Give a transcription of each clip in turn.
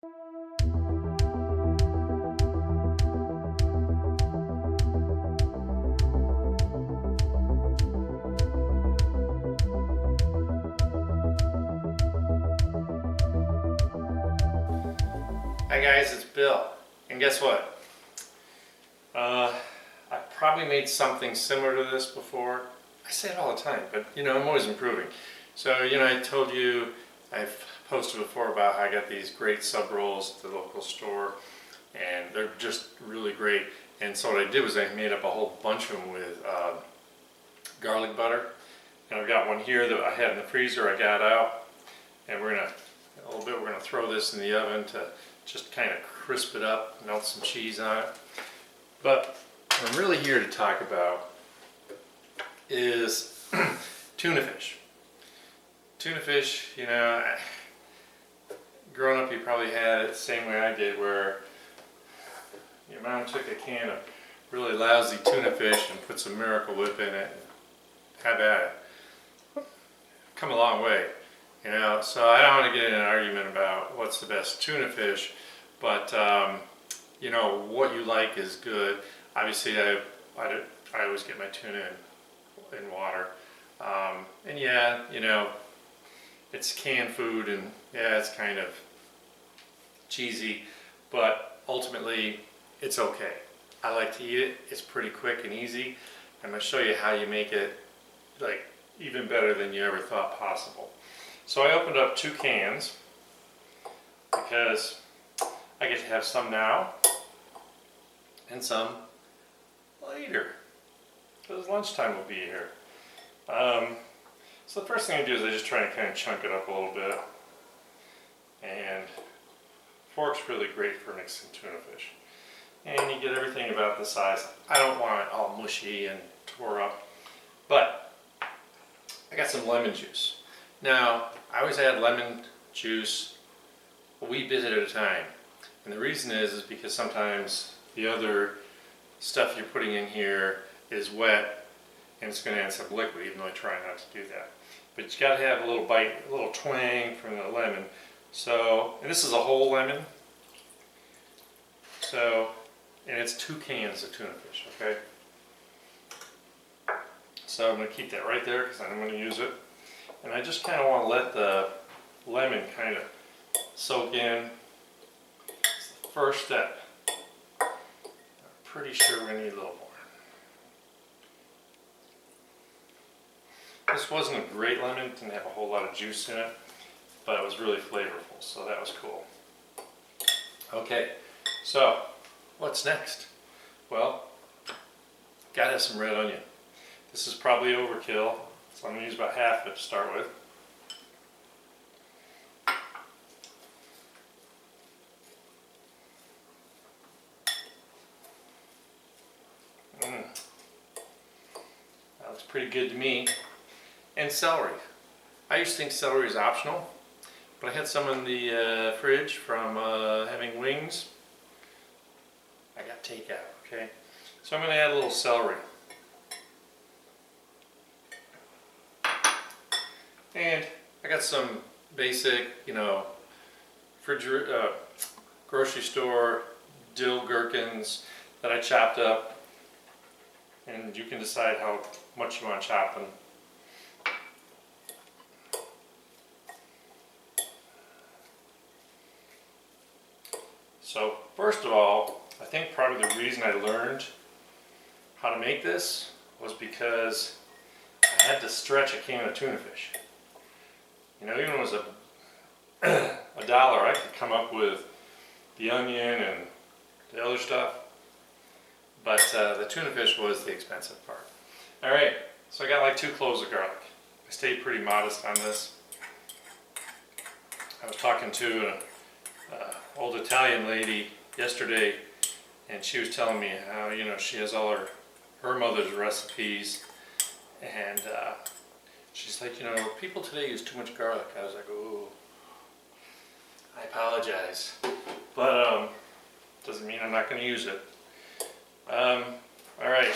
Hi guys, it's Bill, and guess what? I probably made something similar to this before. I say it all the time, but I'm always improving. So I told you, I've posted before about how I got these great sub rolls at the local store, and they're just really great. And so what I did was I made up a whole bunch of them with garlic butter, and I've got one here that I had in the freezer. I got out, and we're gonna throw this in the oven to just kind of crisp it up, melt some cheese on it. But what I'm really here to talk about is tuna fish. Tuna fish, growing up you probably had it the same way I did, where your mom took a can of really lousy tuna fish and put some Miracle Whip in it and have at it. Come a long way. So I don't want to get in an argument about what's the best tuna fish, but what you like is good. Obviously, I always get my tuna in water, and yeah, it's canned food, and yeah, it's kind of cheesy, but ultimately, it's okay. I like to eat it. It's pretty quick and easy. I'm going to show you how you make it like even better than you ever thought possible. So I opened up 2 cans because I get to have some now and some later, because lunchtime will be here. So the first thing I do is I just try and kind of chunk it up a little bit, and fork's really great for mixing tuna fish. And you get everything about the size. I don't want it all mushy and tore up, but I got some lemon juice. Now, I always add lemon juice a wee bit at a time. And the reason is because sometimes the other stuff you're putting in here is wet and it's going to add some liquid, even though I try not to do that. But you got to have a little bite, a little twang from the lemon. So, and this is a whole lemon. So, and it's 2 cans of tuna fish, okay? So I'm going to keep that right there because I'm going to use it. And I just kind of want to let the lemon kind of soak in. It's the first step. I'm pretty sure we need a little more. This wasn't a great lemon, it didn't have a whole lot of juice in it, but it was really flavorful, so that was cool. Okay, so what's next? Well, gotta have some red onion. This is probably overkill, so I'm going to use about half of it to start with. That looks pretty good to me. And celery. I used to think celery is optional, but I had some in the fridge from having wings. I got takeout, okay? So I'm going to add a little celery. And I got some basic, grocery store dill gherkins that I chopped up, and you can decide how much you want to chop them. So first of all, I think probably the reason I learned how to make this was because I had to stretch a can of tuna fish. Even when it was $1, I could come up with the onion and the other stuff, but the tuna fish was the expensive part. Alright, so I got like 2 cloves of garlic. I stayed pretty modest on this. I was talking to an old Italian lady yesterday, and she was telling me how she has all her mother's recipes, and she's like, people today use too much garlic. I was like, oh, I apologize, but doesn't mean I'm not going to use it. All right,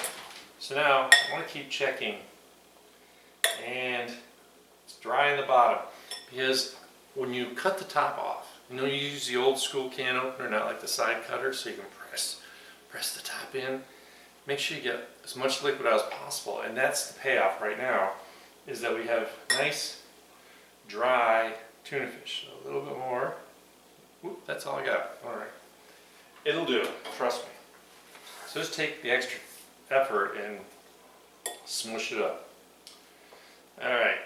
so now I want to keep checking, and it's dry in the bottom, because when you cut the top off, You know, you use the old school can opener, not like the side cutter, so you can press the top in. Make sure you get as much liquid out as possible, and that's the payoff right now, is that we have nice, dry tuna fish. So a little bit more. Whoop, that's all I got. All right. It'll do, trust me. So just take the extra effort and smush it up. All right.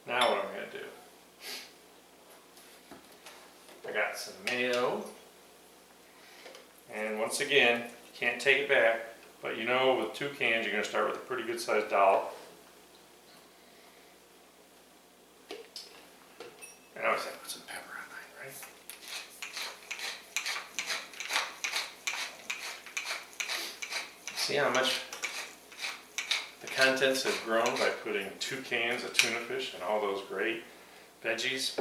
Now what I'm going to do. I got some mayo. And once again, you can't take it back, but you know with 2 cans you're going to start with a pretty good sized dollop. And I always have to put some pepper on mine, right? See how much the contents have grown by putting 2 cans of tuna fish and all those great veggies.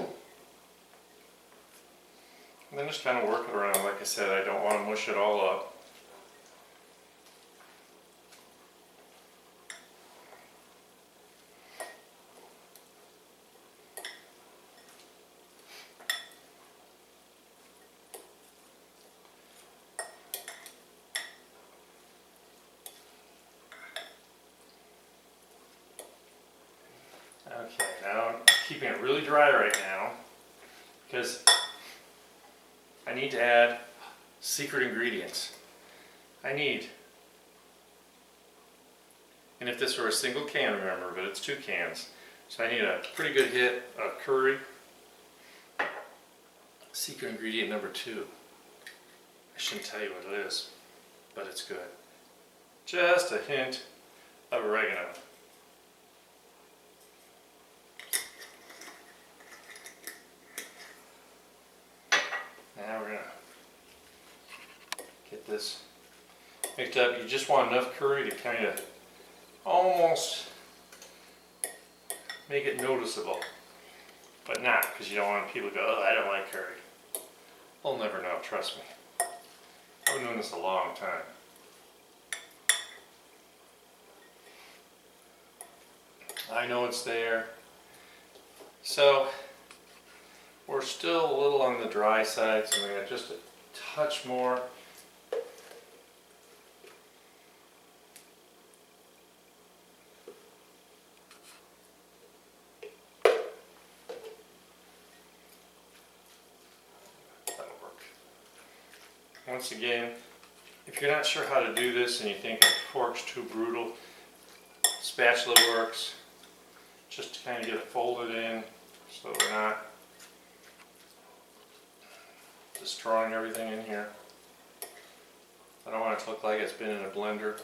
And then just kind of work it around. Like I said, I don't want to mush it all up. Okay, now I'm keeping it really dry right now because I need to add secret ingredients. And if this were a single can, remember, but it's 2 cans. So I need a pretty good hit of curry. Secret ingredient number 2. I shouldn't tell you what it is, but it's good. Just a hint of oregano. Now we're going to get this mixed up. You just want enough curry to kind of almost make it noticeable, but not because you don't want people to go, oh, I don't like curry. They'll never know, trust me. I've been doing this a long time. I know it's there. So we're still a little on the dry side, so I'm going to just a touch more. That'll work. Once again, if you're not sure how to do this and you think a fork's too brutal, spatula works. Just to kind of get it folded in so we're not destroying everything in here. I don't want it to look like it's been in a blender.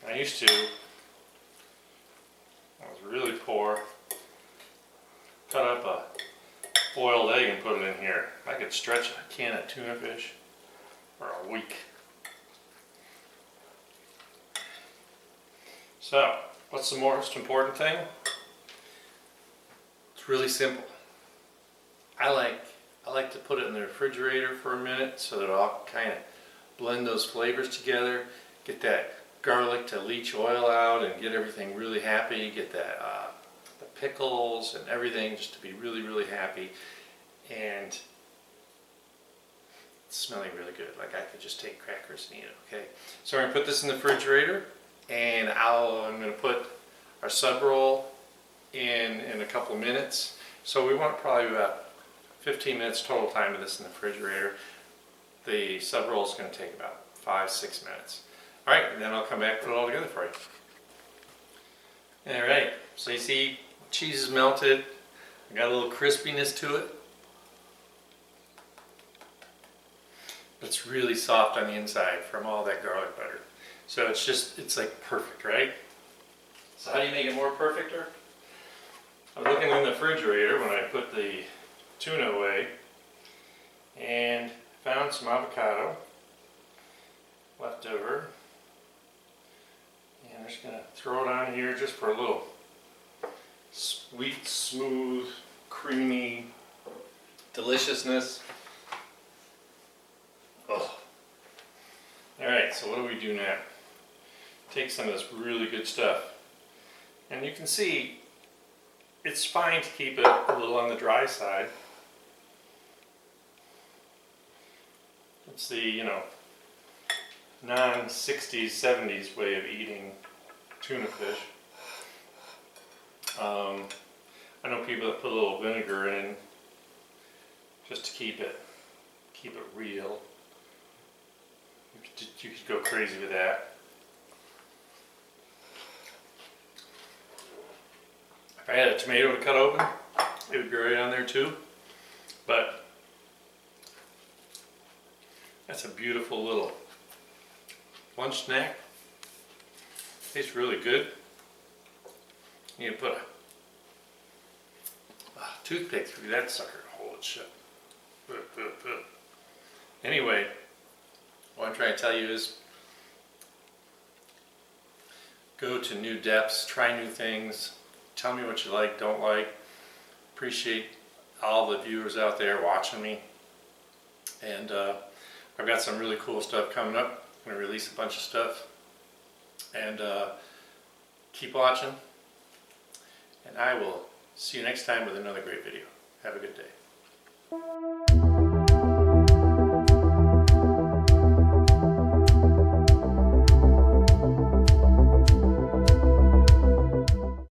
I used to, I was really poor, cut up a boiled egg and put it in here. I could stretch a can of tuna fish for a week. So, what's the most important thing? It's really simple. I like to put it in the refrigerator for a minute so that I'll kind of blend those flavors together, get that garlic to leach oil out and get everything really happy, get that the pickles and everything just to be really, really happy. And it's smelling really good. Like I could just take crackers and eat it, okay? So we're gonna put this in the refrigerator, and I'm going to put our sub roll in a couple of minutes. So we want probably about 15 minutes total time of this in the refrigerator. The sub roll is going to take about 5-6 minutes. Alright, and then I'll come back and put it all together for you. Alright, so you see cheese is melted. I got a little crispiness to it. But it's really soft on the inside from all that garlic butter. So it's like perfect, right? So how do you make it more perfecter? I'm looking in the refrigerator when I put the tuna away and found some avocado left over. And I'm just going to throw it on here just for a little sweet, smooth, creamy deliciousness. Oh. Alright, so what do we do now? Take some of this really good stuff And you can see it's fine to keep it a little on the dry side. It's the, you know, non-60s, 70s way of eating tuna fish. I know people that put a little vinegar in just to keep it real. You could go crazy with that. If I had a tomato to cut open, it would be right on there too. But that's a beautiful little lunch snack. Tastes really good. You can put a toothpick through that sucker and hold it shut. Anyway, what I'm trying to tell you is go to new depths, try new things, tell me what you like, don't like. Appreciate all the viewers out there watching me. And I've got some really cool stuff coming up. I'm going to release a bunch of stuff. And keep watching. And I will see you next time with another great video. Have a good day.